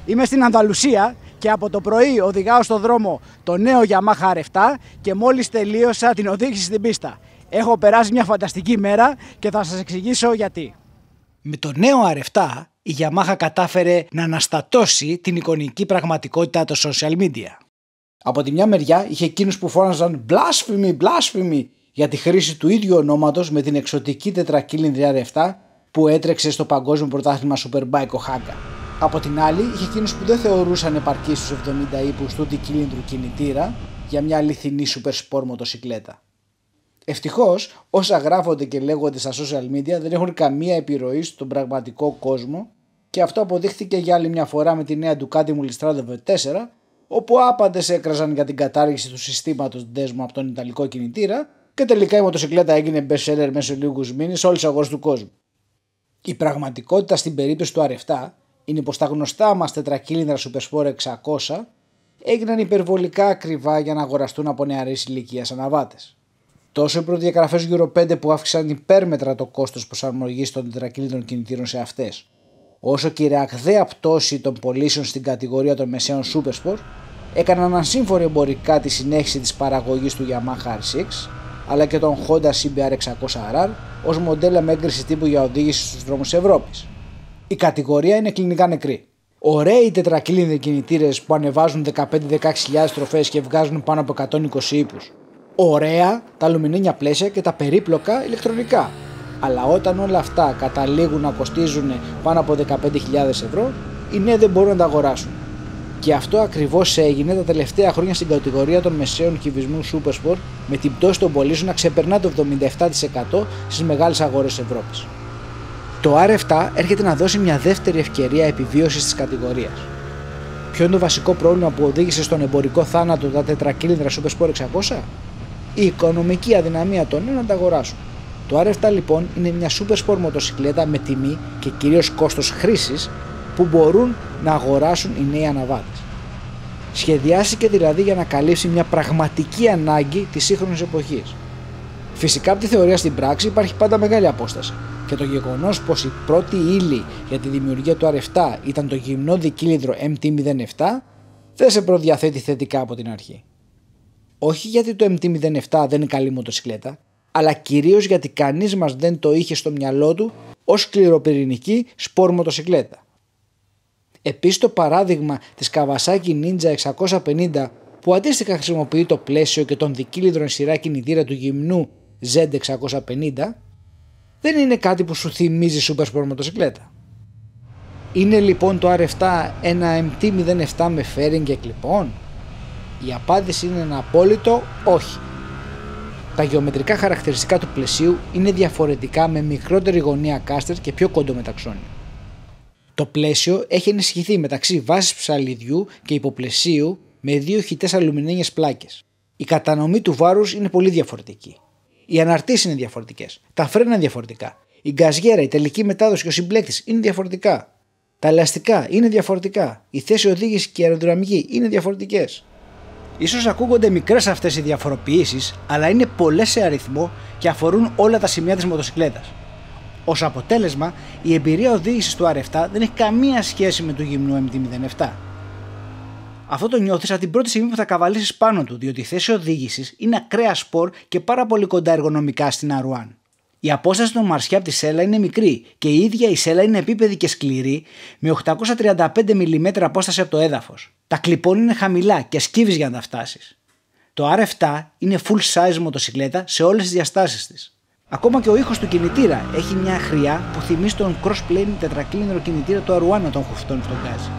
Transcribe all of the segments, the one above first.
Είμαι στην Ανδαλουσία και από το πρωί οδηγάω στο δρόμο το νέο Yamaha R7 και μόλις τελείωσα την οδήγηση στην πίστα. Έχω περάσει μια φανταστική μέρα και θα σας εξηγήσω γιατί. Με το νέο R7 η Yamaha κατάφερε να αναστατώσει την εικονική πραγματικότητα των social media. Από τη μια μεριά είχε εκείνους που φώναζαν blasphemy για τη χρήση του ίδιου ονόματος με την εξωτική τετρακύλινδρη R7 που έτρεξε στο παγκόσμιο πρωτάθλημα Superbike Oaxaca. Από την άλλη είχε εκείνους που δεν θεωρούσαν επαρκή στους 70 ύπους του δικύλινδρου κινητήρα για μια αληθινή super sport μοτοσικλέτα. Ευτυχώς όσα γράφονται και λέγονται στα social media δεν έχουν καμία επιρροή στον πραγματικό κόσμο και αυτό αποδείχθηκε για άλλη μια φορά με τη νέα Ducati Multistrada V4, όπου άπαντες έκραζαν για την κατάργηση του συστήματος Desmo από τον ιταλικό κινητήρα και τελικά η μοτοσικλέτα έγινε best seller μέσα σε λίγους μήνες σε όλες τις αγορές του κόσμου. Η πραγματικότητα στην περίπτωση του R7 είναι πως τα γνωστά μας τετρακύλινδρα Supersport 600 έγιναν υπερβολικά ακριβά για να αγοραστούν από νεαρής ηλικίας αναβάτες. Τόσο οι προδιαγραφές Euro 5 που αύξησαν υπέρμετρα το κόστος προσαρμογής των τετρακύλινδρων κινητήρων σε αυτές, όσο και η ραγδαία πτώση των πωλήσεων στην κατηγορία των μεσαίων Supersport έκαναν ασύμφορη εμπορικά τη συνέχιση της παραγωγής του Yamaha R6 αλλά και των Honda CBR 600RR ως μοντέλα με έγκριση τύπου για οδήγηση στους δρόμους της Ευρώπης. Η κατηγορία είναι κλινικά νεκρή. Ωραίοι τετρακύλινδροι κινητήρες που ανεβάζουν 15-16 χιλιάδες στροφές και βγάζουν πάνω από 120 ύπους. Ωραία τα αλουμινίνια πλαίσια και τα περίπλοκα ηλεκτρονικά. Αλλά όταν όλα αυτά καταλήγουν να κοστίζουν πάνω από 15.000 ευρώ, οι νέοι δεν μπορούν να τα αγοράσουν. Και αυτό ακριβώς έγινε τα τελευταία χρόνια στην κατηγορία των μεσαίων κυβισμού Supersport, με την πτώση των πωλήσεων να ξεπερνά το 77% στις μεγάλες αγορές της Ευρώπης. Το R7 έρχεται να δώσει μια δεύτερη ευκαιρία επιβίωσης της κατηγορίας. Ποιο είναι το βασικό πρόβλημα που οδήγησε στον εμπορικό θάνατο τα τετρακύλινδρα Supersport 600? Η οικονομική αδυναμία των νέων να τα αγοράσουν. Το R7 λοιπόν είναι μια Supersport μοτοσικλέτα με τιμή και κυρίως κόστος χρήσης που μπορούν να αγοράσουν οι νέοι αναβάτες. Σχεδιάστηκε δηλαδή για να καλύψει μια πραγματική ανάγκη της σύγχρονης εποχής. Φυσικά από τη θεωρία στην πράξη υπάρχει πάντα μεγάλη απόσταση και το γεγονός πως η πρώτη ύλη για τη δημιουργία του R7 ήταν το γυμνό δικύλινδρο MT-07 δεν σε προδιαθέτει θετικά από την αρχή. Όχι γιατί το MT-07 δεν είναι καλή μοτοσικλέτα, αλλά κυρίως γιατί κανείς μας δεν το είχε στο μυαλό του ως σκληροπυρηνική σπορ μοτοσικλέτα. Επίσης το παράδειγμα της Kawasaki Ninja 650 που αντίστοιχα χρησιμοποιεί το πλαίσιο και τον δικύλινδρο σειρά κινητήρα του γυμνού Z650 δεν είναι κάτι που σου θυμίζει super sport μοτοσικλέτα. Είναι λοιπόν το R7 ένα MT-07 με fairing και κλιπών? Η απάντηση είναι ένα απόλυτο όχι. Τα γεωμετρικά χαρακτηριστικά του πλαισίου είναι διαφορετικά με μικρότερη γωνία κάστερ και πιο κοντό μεταξώνιο. Το πλαίσιο έχει ενισχυθεί μεταξύ βάσης ψαλιδιού και υποπλαισίου με δύο χυτές αλουμινένιες πλάκες. Η κατανομή του βάρους είναι πολύ διαφορετική. Οι αναρτήσεις είναι διαφορετικές. Τα φρένα είναι διαφορετικά. Η γκαζιέρα, η τελική μετάδοση και ο συμπλέκτης είναι διαφορετικά. Τα ελαστικά είναι διαφορετικά. Η θέση οδήγηση και η αεροδυναμική είναι διαφορετικές. Ίσως ακούγονται μικρές αυτές οι διαφοροποιήσεις, αλλά είναι πολλές σε αριθμό και αφορούν όλα τα σημεία της μοτοσικλέτας. Ως αποτέλεσμα, η εμπειρία οδήγησης του R7 δεν έχει καμία σχέση με του γυμνού MT-07. Αυτό το νιώθεις από την πρώτη στιγμή που θα καβαλήσεις πάνω του, διότι η θέση οδήγησης είναι ακραία σπορ και πάρα πολύ κοντά εργονομικά στην R1. Η απόσταση των μαρσιά από τη σέλα είναι μικρή και η ίδια η σέλα είναι επίπεδη και σκληρή με 835 mm απόσταση από το έδαφος. Τα κλιπών είναι χαμηλά και σκύβεις για να τα φτάσεις. Το R7 είναι full size μοτοσικλέτα σε όλες τις διαστάσεις της. Ακόμα και ο ήχος του κινητήρα έχει μια χρειά που θυμίζει τον crossplane τετρακύλινδρο κινητήρα του R1 όταν χουφτώνει στον γκάζι.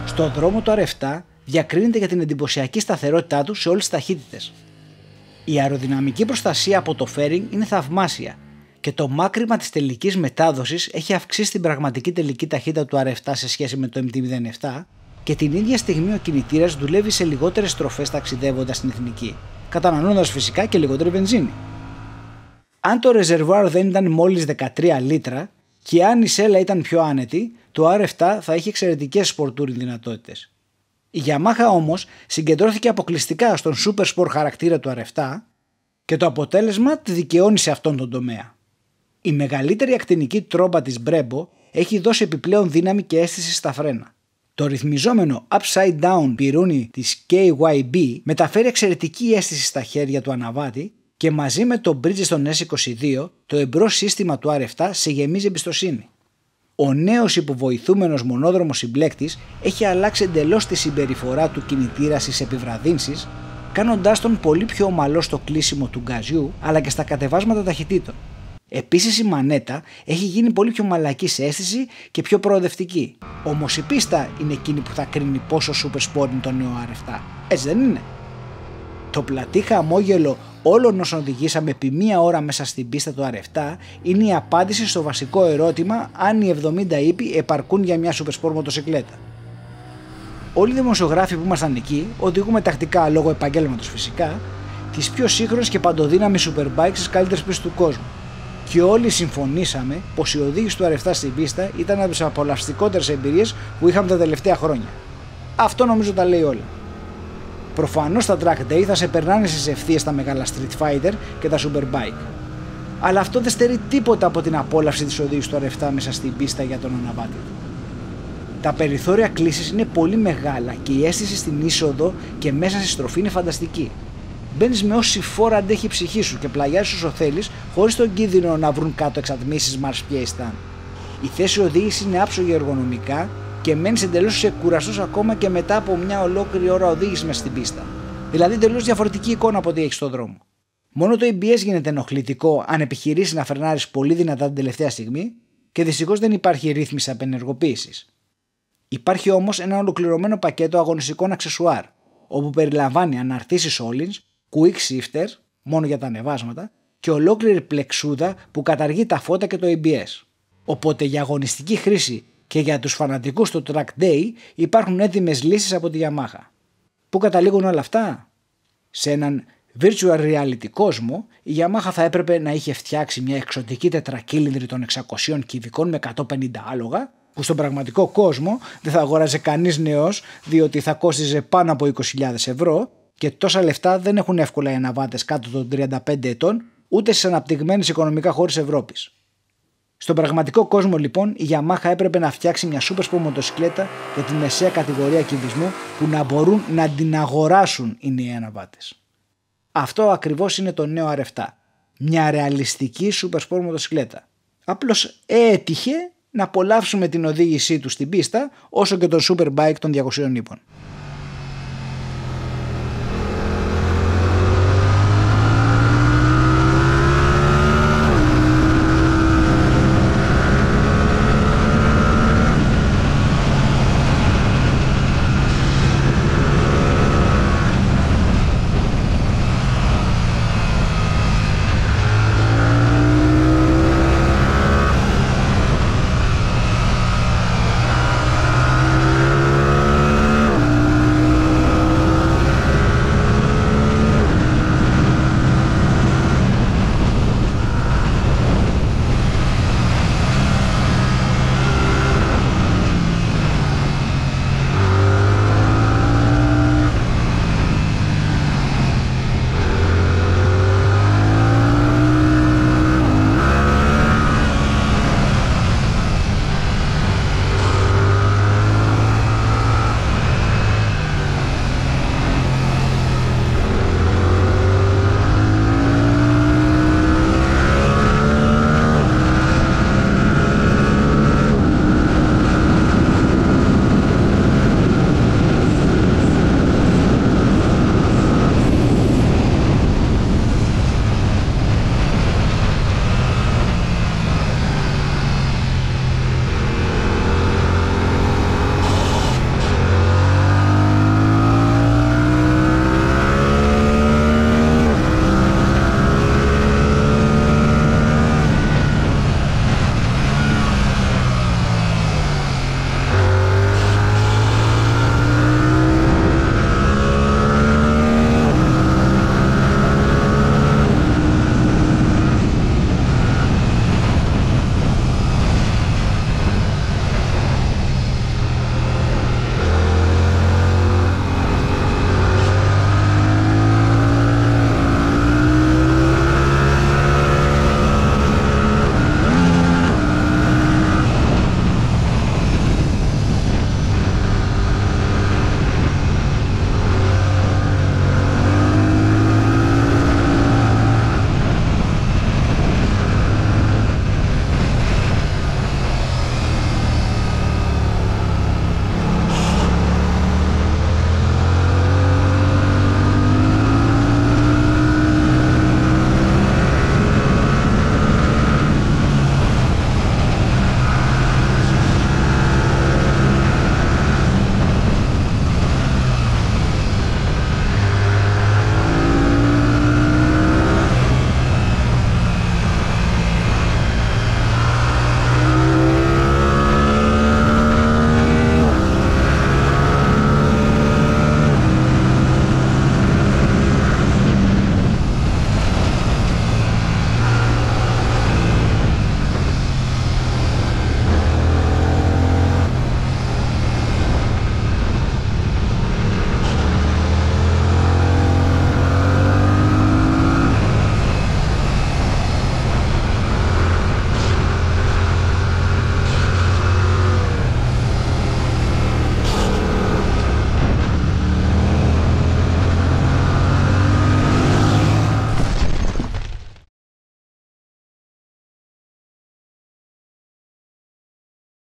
Στο δρόμο το R7 διακρίνεται για την εντυπωσιακή σταθερότητά του σε όλες τις ταχύτητες. Η αεροδυναμική προστασία από το fairing είναι θαυμάσια και το μάκρυμα της τελικής μετάδοσης έχει αυξήσει την πραγματική τελική ταχύτητα του R7 σε σχέση με το MT-07 και την ίδια στιγμή ο κινητήρας δουλεύει σε λιγότερες στροφές ταξιδεύοντας στην εθνική, καταναλώνοντας φυσικά και λιγότερη βενζίνη. Αν το ρεζερβουάρ δεν ήταν μόλις 13 λίτρα και αν η σέλα ήταν πιο άνετη, το R7 θα είχε εξαιρετικές σπορτούρινγκ δυνατότητες. Η Yamaha όμως συγκεντρώθηκε αποκλειστικά στον super sport χαρακτήρα του R7 και το αποτέλεσμα τη δικαιώνει σε αυτόν τον τομέα. Η μεγαλύτερη ακτινική τρόμπα της Brembo έχει δώσει επιπλέον δύναμη και αίσθηση στα φρένα. Το ρυθμιζόμενο upside down πιρούνι της KYB μεταφέρει εξαιρετική αίσθηση στα χέρια του αναβάτη και μαζί με το Bridgestone S22 το εμπρός σύστημα του R7 σε γεμίζει εμπιστοσύνη. Ο νέος υποβοηθούμενος μονόδρομος συμπλέκτης έχει αλλάξει εντελώς τη συμπεριφορά του κινητήρα στις επιβραδύνσεις, κάνοντάς τον πολύ πιο ομαλό στο κλείσιμο του γκαζιού αλλά και στα κατεβάσματα ταχυτήτων. Επίσης η μανέτα έχει γίνει πολύ πιο μαλακή σε αίσθηση και πιο προοδευτική. Όμως η πίστα είναι εκείνη που θα κρίνει πόσο super sport είναι το νέο R7. Έτσι δεν είναι? Το πλατή χαμόγελο όλων όσων οδηγήσαμε επί μία ώρα μέσα στην πίστα του R7 είναι η απάντηση στο βασικό ερώτημα αν οι 70 ύποι επαρκούν για μια super sport μοτοσυκλέτα. Όλοι οι δημοσιογράφοι που ήμασταν εκεί οδηγούμε τακτικά, λόγω επαγγέλματος φυσικά, τις πιο σύγχρονες και παντοδύναμες superbikes στις καλύτερες πίστες του κόσμου. Και όλοι συμφωνήσαμε πως η οδήγηση του R7 στην πίστα ήταν από τις απολαυστικότερες εμπειρίες που είχαμε τα τελευταία χρόνια. Αυτό νομίζω τα λέει όλα. Προφανώς στα track day θα σε περνάνε στις ευθείες τα μεγάλα street fighter και τα superbike. Αλλά αυτό δεν στερεί τίποτα από την απόλαυση της οδήγησης του R7 μέσα στην πίστα για τον αναβάτη. Τα περιθώρια κλίσης είναι πολύ μεγάλα και η αίσθηση στην είσοδο και μέσα στη στροφή είναι φανταστική. Μπαίνεις με όση φόρα αντέχει η ψυχή σου και πλαγιάζεις όσο θέλεις, χωρίς τον κίνδυνο να βρουν κάτω εξατμίσεις Mars Piestan. Η θέση οδήγηση είναι άψογη εργονομικά και μένεις εντελώς ξεκουραστός ακόμα και μετά από μια ολόκληρη ώρα οδήγηση μέσα στην πίστα. Δηλαδή εντελώς διαφορετική εικόνα από ό,τι έχεις στον δρόμο. Μόνο το ABS γίνεται ενοχλητικό αν επιχειρήσεις να φρενάρεις πολύ δυνατά την τελευταία στιγμή και δυστυχώς δεν υπάρχει ρύθμιση απενεργοποίησης. Υπάρχει όμως ένα ολοκληρωμένο πακέτο αγωνιστικών αξεσουάρ, όπου περιλαμβάνει αναρτήσεις Öhlins, quick shifter, μόνο για τα ανεβάσματα, και ολόκληρη πλεξούδα που καταργεί τα φώτα και το ABS. Οπότε για αγωνιστική χρήση και για τους φανατικούς του track day υπάρχουν έτοιμες λύσεις από τη Yamaha. Πού καταλήγουν όλα αυτά? Σε έναν virtual reality κόσμο, η Yamaha θα έπρεπε να είχε φτιάξει μια εξωτική τετρακύλινδρη των 600 κυβικών με 150 άλογα, που στον πραγματικό κόσμο δεν θα αγόραζε κανείς νέος, διότι θα κόστιζε πάνω από 20.000 ευρώ και τόσα λεφτά δεν έχουν εύκολα οι αναβάτες κάτω των 35 ετών, ούτε στις αναπτυγμένες οικονομικά χώρες Ευρώπης. Στον πραγματικό κόσμο λοιπόν η Yamaha έπρεπε να φτιάξει μια super sport μοτοσυκλέτα για τη μεσαία κατηγορία κυβισμού που να μπορούν να την αγοράσουν οι νέοι αναβάτες. Αυτό ακριβώς είναι το νέο R7. Μια ρεαλιστική super sport μοτοσυκλέτα. Απλώς έτυχε να απολαύσουμε την οδήγησή του στην πίστα όσο και τον superbike των 200 ύπων.